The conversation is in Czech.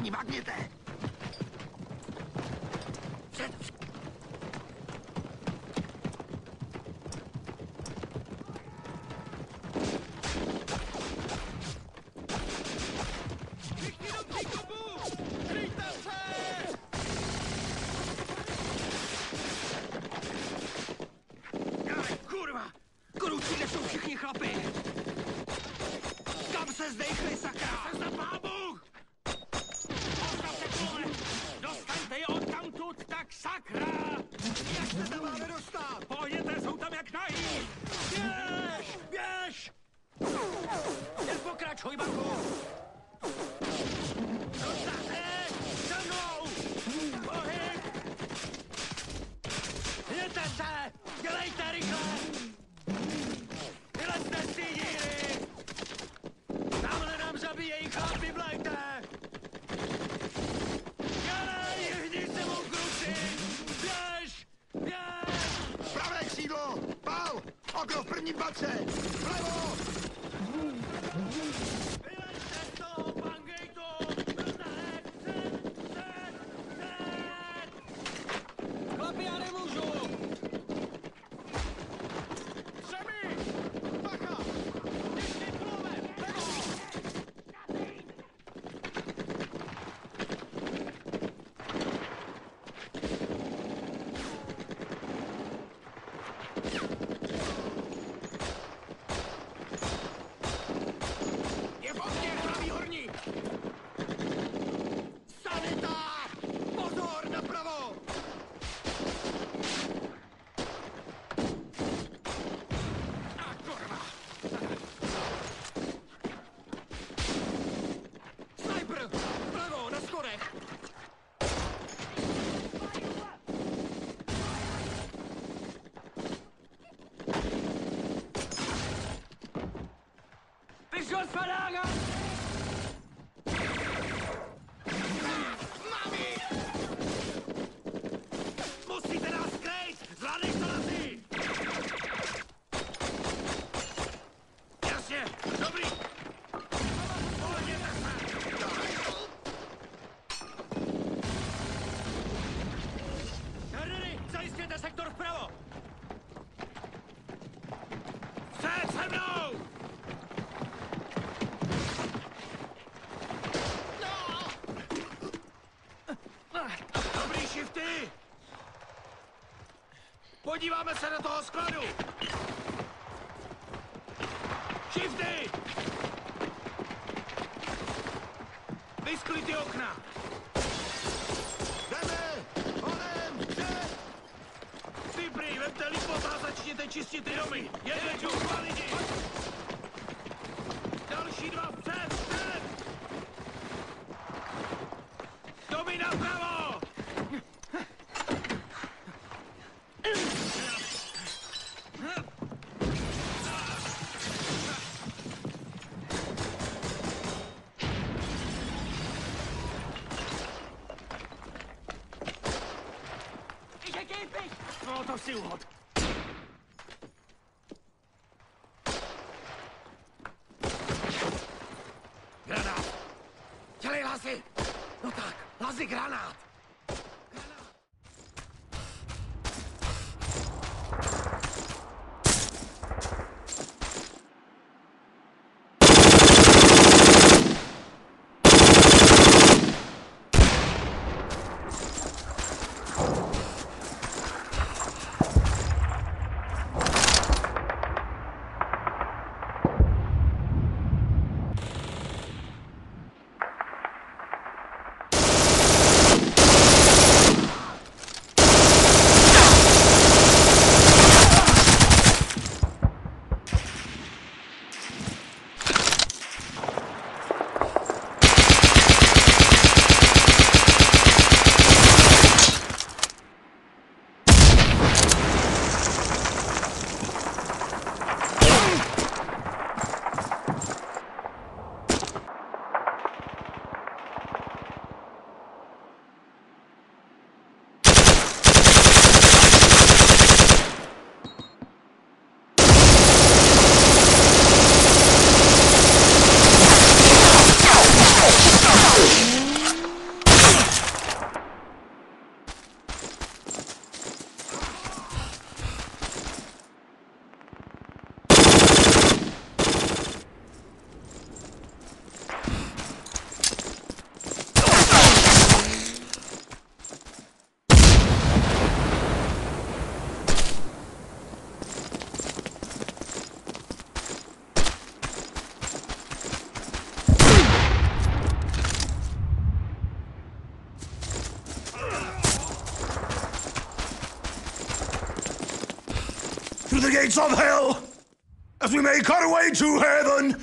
Vágni, vágněte! Zdejchli, sakra! Se za pábuch! Postavte kole! Dostaňte je odtamtud, tak sakra! Jak se tam máme dostat? Pojďte, jsou tam jak najít! Běž! Běž! Jen pokračuj, Banku! Dostate! Za mnou! Pohyb! Jděte se! Dělejte rychle! Vylezte z té díry! Tamhle nám zabíjejí chlapi, vlejte! Dělej, hni se mu kruci! Běž! Běž! Pravé křídlo! Pál! Okno v prvním patře! Vlevo! Vylejte z toho, Pangejtu! Před! Chlapi, já nemůžu! Třemi! Bacha! Ještě plove! Levo! Je v okně, pravý horník! Sanita! Pozor, napravo! A kurva! Sniper! Vlevo, na schodech! Beschuss verlagern! Mami! Musíte nás krejt! Zvládneš to, Lazi! Jasně, dobrý! Pohledněte se! Herdery, zajistěte sektor vpravo! Před se mnou! Dobrý, Shifty! Podíváme se do toho skladu! Shifty! Vyskli ty okna! Jdeme! Honem! Před! Ty vemte lipot a začněte čistit ty domy! Jeden čuk, dva lidi! Další dva vpřed, vpřed! Domy napravo! No to si úhod. Granát! Dělej, Lazi! No tak, Lazi, granát! gates of hell as we make our way to heaven.